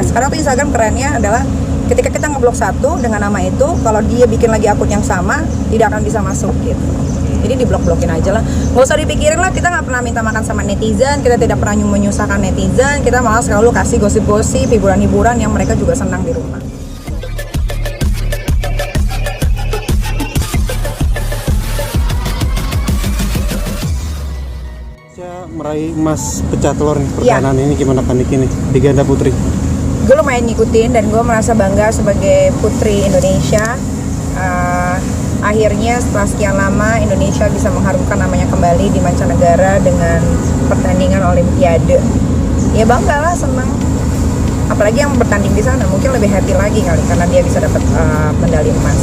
sekarang tuh Instagram kerennya adalah ketika kita ngeblok satu dengan nama itu, kalau dia bikin lagi akun yang sama, tidak akan bisa masuk gitu. Jadi diblok-blokin aja lah, nggak usah dipikirin lah. Kita nggak pernah minta makan sama netizen, kita tidak pernah menyusahkan netizen, kita malah selalu kasih gosip-gosip, hiburan-hiburan yang mereka juga senang di rumah. Meraih emas pecah telur nih pertahanan ini gimana kan Niki nih di ganda putri? Gue lumayan ngikutin dan gue merasa bangga sebagai putri Indonesia. Akhirnya setelah sekian lama Indonesia bisa mengharumkan namanya kembali di mancanegara dengan pertandingan Olimpiade. Ya bangga lah, senang. Apalagi yang bertanding di sana mungkin lebih happy lagi kali karena dia bisa dapat medali emas.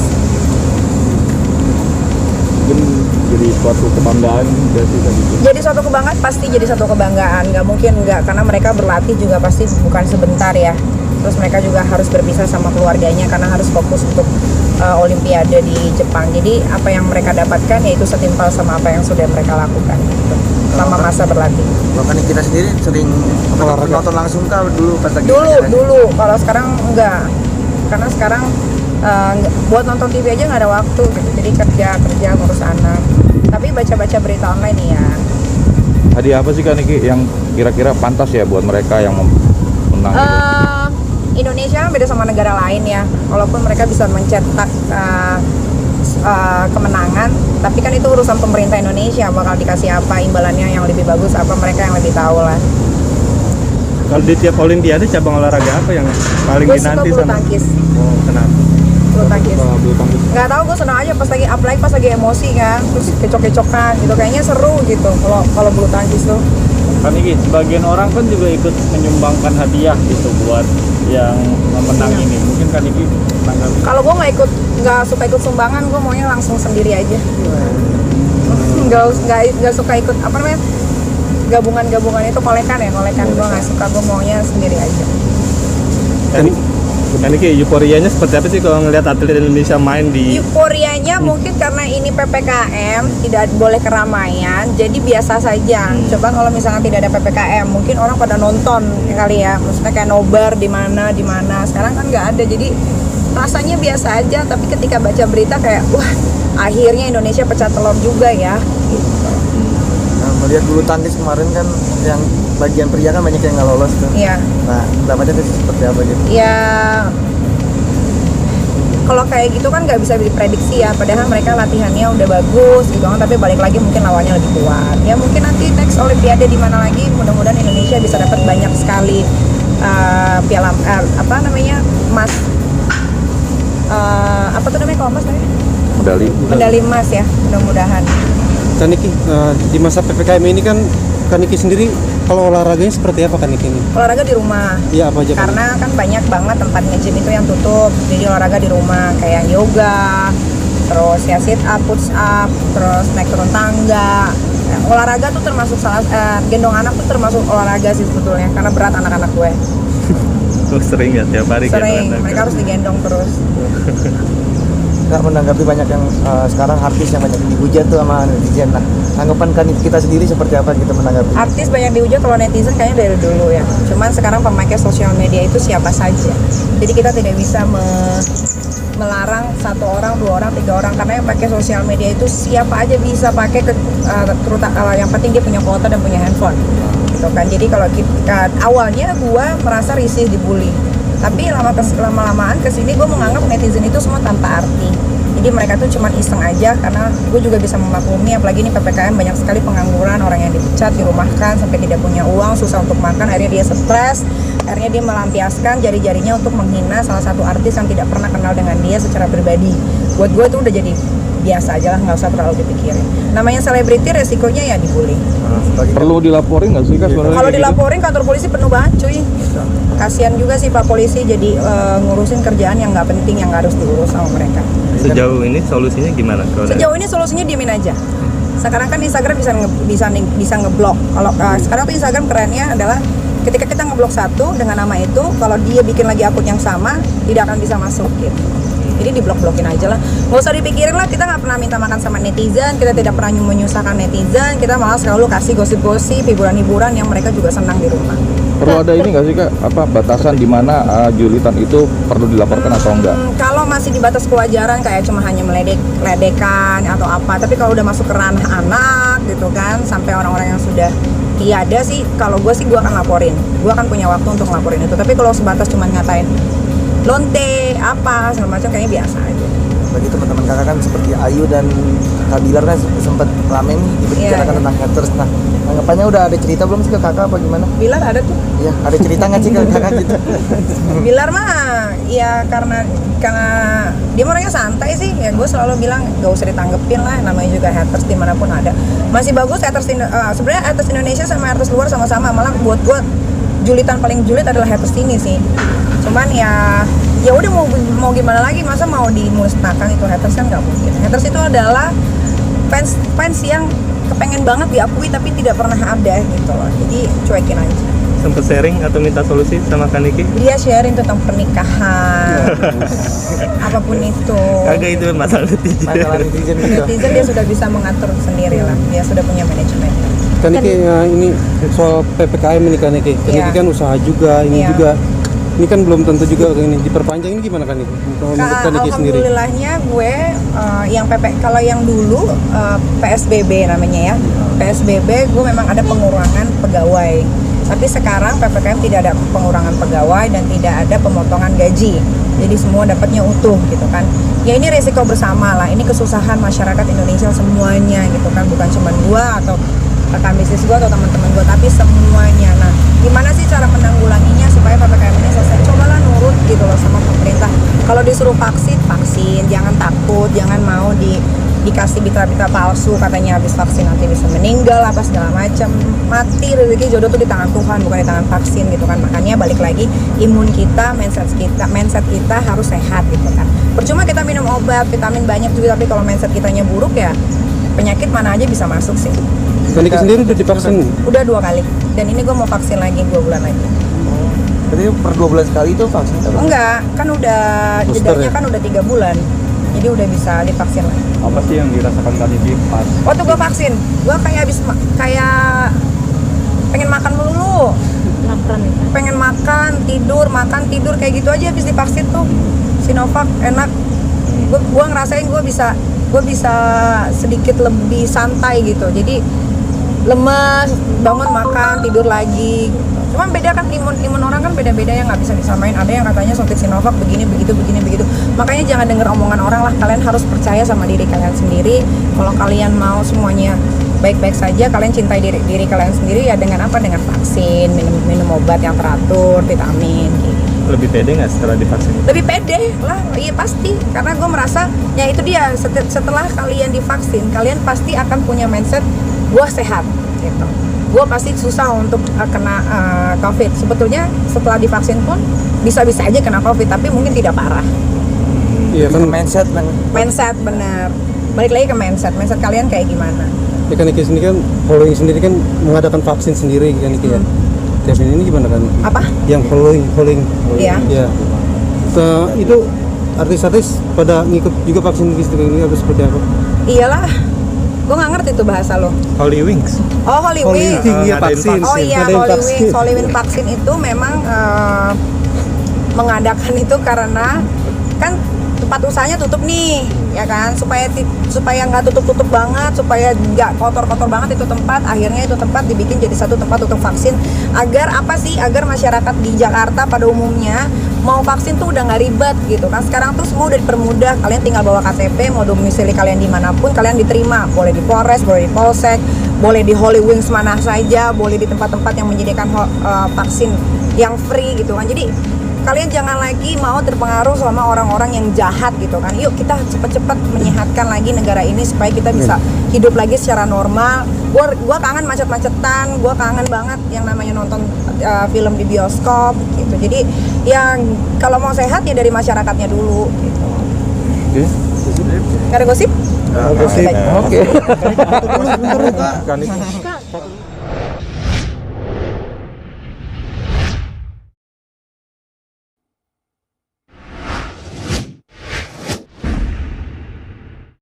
Jadi suatu kebanggaan berarti tadi. Jadi suatu kebanggaan, pasti jadi suatu kebanggaan. Nggak mungkin nggak, karena mereka berlatih juga pasti bukan sebentar ya. Terus mereka juga harus berpisah sama keluarganya karena harus fokus untuk Olimpiade di Jepang. Jadi apa yang mereka dapatkan yaitu setimpal sama apa yang sudah mereka lakukan gitu, selama masa berlatih. Bahkan kita sendiri sering nonton langsung kah dulu pas lagi? Dulu. Kalau sekarang enggak, karena sekarang buat nonton TV aja nggak ada waktu gitu. Jadi kerja ngurus anak. Tapi baca berita online nih ya. Hadiah apa sih Kak Niki yang kira-kira pantas ya buat mereka yang menang? Indonesia beda sama negara lain ya. Walaupun mereka bisa mencetak kemenangan, tapi kan itu urusan pemerintah Indonesia, bakal dikasih apa imbalannya yang lebih bagus, apa mereka yang lebih tahu lah. Kalau di tiap Olimpiade cabang olahraga apa yang paling Gue dinanti suka bulu sama? tangkis. Oh, kenapa? Bulu tangkis. Bulu tangkis. Nggak tahu, gue senang aja apalagi pas lagi emosi kan, terus kecok-kecokan gitu, kayaknya seru gitu kalau bulu tangkis tuh. Kan Niki, sebagian orang kan juga ikut menyumbangkan hadiah gitu buat yang menang ini. Mungkin Kak Niki tanggapi. Kalau gue nggak suka ikut sumbangan, gue maunya langsung sendiri aja. Nggak suka ikut apa namanya, gabungan itu kolekan gue nggak suka, gue maunya sendiri aja. Kan Niki, euforianya seperti apa sih kalau ngelihat atlet Indonesia main di? Euforianya mungkin karena ini PPKM, tidak boleh keramaian, jadi biasa saja. Coba kalau misalnya tidak ada PPKM, mungkin orang pada nonton ya kali ya, maksudnya kayak nobar di mana. Sekarang kan nggak ada, jadi rasanya biasa aja. Tapi ketika baca berita kayak, wah, akhirnya Indonesia pecah telur juga ya. Gitu. Nah, melihat bulu tangkis kemarin kan yang bagian pria kan banyak yang nggak lolos tuh. Iya. Nah, pendapatnya itu seperti apa gitu? Ya, kalau kayak gitu kan nggak bisa diprediksi ya. Padahal mereka latihannya udah bagus gitu kan, tapi balik lagi mungkin lawannya lebih kuat. Ya mungkin nanti next Olimpiade di mana lagi, mudah-mudahan Indonesia bisa dapat banyak sekali piala emas. Apa tuh namanya kalau emas namanya? Medali emas ya, mudah-mudahan. Kan Niki, di masa PPKM ini kan Niki sendiri kalau olahraganya seperti apa Kan Niki ini? Olahraga di rumah. Iya, apa aja? Karena kan banyak banget tempat nge-gym itu yang tutup, jadi olahraga di rumah kayak yoga, terus ya sit up, push up, terus naik turun tangga. Olahraga tuh termasuk gendong anak tuh termasuk olahraga sih sebetulnya, karena berat anak-anak gue. Sering ya tiap hari? Sering, mereka harus digendong terus. Nggak menanggapi banyak yang sekarang artis yang banyak dihujat tuh sama netizen. Nah, tanggapan kan kita sendiri seperti apa kita menanggapi? Artis banyak dihujat, kalau netizen kayaknya dari dulu ya. Cuman sekarang pemakai sosial media itu siapa saja. Jadi kita tidak bisa melarang 1 orang, 2 orang, 3 orang, karena yang pakai sosial media itu siapa aja bisa pakai, terutama yang penting dia punya kuota dan punya handphone. Gitu kan. Jadi kalau awalnya gue merasa risih dibully. Tapi lama-lamaan kesini gue menganggap netizen itu semua tanpa arti. Jadi mereka tuh cuma iseng aja, karena gue juga bisa memaklumi, apalagi ini PPKM banyak sekali pengangguran, orang yang dipecat, dirumahkan, sampai tidak punya uang, susah untuk makan, akhirnya dia stres, akhirnya dia melampiaskan jari-jarinya untuk menghina salah satu artis yang tidak pernah kenal dengan dia secara pribadi. Buat gue itu udah jadi biasa aja lah, nggak usah terlalu dipikirin. Namanya selebriti, resikonya ya dibully. Perlu dilaporin nggak sih Kak sebenarnya? Kalau gitu? dilaporin kantor polisi penuh banget cuy. Kasian juga sih Pak Polisi, jadi ngurusin kerjaan yang nggak penting yang harus diurus sama mereka. Sejauh ini solusinya gimana? Sejauh ini solusinya diemin aja. Sekarang kan Instagram bisa ngeblok. Kalau sekarang tuh Instagram kerennya adalah ketika kita ngeblok satu dengan nama itu, kalau dia bikin lagi akun yang sama, tidak akan bisa masuk gitu. Jadi diblok-blokin aja lah, nggak usah dipikirin lah. Kita nggak pernah minta makan sama netizen, kita tidak pernah menyusahkan netizen, kita malah selalu kasih gosip-gosip, hiburan-hiburan yang mereka juga senang di rumah. Perlu ada ini nggak sih Kak, apa batasan di mana julitan itu perlu dilaporkan atau enggak? Kalau masih di batas kewajaran kayak cuma hanya meledekan atau apa, tapi kalau udah masuk ke ranah anak gitu kan, sampai orang-orang yang sudah tiada sih, kalau gue akan laporin. Gue akan punya waktu untuk ngelaporin itu. Tapi kalau sebatas cuma ngatain lonte apa segala macam kayaknya biasa aja. Bagi teman-teman kakak kan seperti Ayu dan Kak Bilar kan sempat rame nih dibicarakan Iya. tentang haters. Nah, tanggapannya udah ada cerita belum sih ke kakak apa gimana? Bilar ada tuh. Iya, ada cerita nggak sih ke kakak gitu? Bilar mah ya karena dia orangnya santai sih, ya gue selalu bilang gak usah ditanggepin lah, namanya juga haters dimanapun ada. Masih bagus haters sebenarnya haters Indonesia sama haters luar sama-sama, malah buat gue julitan paling julid adalah haters ini sih. Cuman ya udah mau gimana lagi, masa mau dimusnahkan itu haters kan nggak mungkin. Haters itu adalah fans yang kepengen banget diakui tapi tidak pernah ada gitu loh, jadi cuekin aja. Sempet sharing atau minta solusi sama Kak Niki? Dia sharing tentang pernikahan apapun itu. Kagak, itu masalah netizen. Masalah netizen gitu. Netizen dia sudah bisa mengatur sendiri lah, dia sudah punya manajemen. Kan Niki, ini soal PPKM ini kan Niki. Iya. Niki kan usaha juga, ini Iya. juga. Ini kan belum tentu juga ini diperpanjang, ini gimana kan Niki? Untuk Kak Niki sendiri. Alhamdulillahnya gue kalau yang dulu PSBB namanya ya. PSBB gue memang ada pengurangan pegawai. Tapi sekarang PPKM tidak ada pengurangan pegawai dan tidak ada pemotongan gaji. Jadi semua dapatnya utuh gitu kan. Ya ini resiko bersama lah. Ini kesusahan masyarakat Indonesia semuanya gitu kan. Bukan cuma gue atau rekan bisnis gue atau teman-teman gue, tapi semuanya. Nah, gimana sih cara menanggulanginya supaya PPKM ini selesai? Cobalah nurut gitu loh sama pemerintah. Kalau disuruh vaksin, jangan takut, jangan mau dikasih berita-berita palsu katanya habis vaksin nanti bisa meninggal apa segala macam. Mati rezeki jodoh tuh di tangan Tuhan, bukan di tangan vaksin gitu kan. Makanya balik lagi, imun kita, mindset kita harus sehat gitu kan. Percuma kita minum obat, vitamin banyak juga, tapi kalau mindset kitanya buruk ya penyakit mana aja bisa masuk sih. Kak Niki sendiri udah divaksin? Udah 2 kali, dan ini gue mau vaksin lagi 2 bulan lagi. Jadi per 2 bulan sekali itu vaksin? Enggak, kan udah Booster jedanya ya? kan udah 3 bulan, jadi udah bisa divaksin lagi. Apa sih yang dirasakan Kak Niki pas? Waktu gue vaksin, gue kayak kayak pengen makan melulu, pengen makan tidur kayak gitu aja habis divaksin tuh. Sinovac enak, gue ngerasain gue bisa sedikit lebih santai gitu, jadi lemes, bangun makan tidur lagi. Cuman beda kan, imun orang kan beda-beda ya, nggak bisa disamain. Ada yang katanya suntik Sinovac begini begitu. Makanya jangan dengar omongan orang lah, kalian harus percaya sama diri kalian sendiri. Kalau kalian mau semuanya baik-baik saja, kalian cintai diri kalian sendiri ya, dengan apa? Dengan vaksin, minum obat yang teratur, vitamin gitu. Lebih pede nggak setelah divaksin? Lebih pede lah, iya pasti, karena gue merasa ya itu dia, setelah kalian divaksin kalian pasti akan punya mindset gue sehat gitu, gue pasti susah untuk kena COVID. Sebetulnya setelah divaksin pun bisa-bisa aja kena COVID, tapi mungkin tidak parah. Iya kan. Mindset Mindset benar, balik lagi ke mindset kalian kayak gimana. Ya kan Niki sendiri kan following sendiri kan mengadakan vaksin sendiri kan Niki ya. Kevin ini gimana kan? Apa? Yang following. Iya. Ya. Itu artis-artis pada ngikut juga vaksin ini atau seperti apa? Iyalah, gue nggak ngerti tuh bahasa lo. Holy Wings. Oh, Holy Wings. Iya ngadain vaksin. Oh iya, Ngadain Holy vaksin. Wings. Holy Wings vaksin itu memang mengadakan itu karena kan tempat usahanya tutup nih, ya kan, supaya nggak tutup banget, supaya nggak kotor banget itu tempat. Akhirnya itu tempat dibikin jadi satu tempat untuk vaksin, agar apa sih, agar masyarakat di Jakarta pada umumnya mau vaksin tuh udah nggak ribet gitu kan. Sekarang tuh semua udah dipermudah, kalian tinggal bawa KTP, mau domisili kalian dimanapun kalian diterima, boleh di Polres, boleh di Polsek, boleh di Holy Wings mana saja, boleh di tempat-tempat yang menyediakan vaksin yang free gitu kan. Jadi kalian jangan lagi mau terpengaruh sama orang-orang yang jahat gitu kan. Yuk kita cepet-cepet menyehatkan lagi negara ini supaya kita bisa hidup lagi secara normal. Gua kangen macet-macetan, gua kangen banget yang namanya nonton film di bioskop gitu. Jadi yang kalau mau sehat ya dari masyarakatnya dulu gitu. Gak ada gosip? Gosip. Oke. Kak Niki.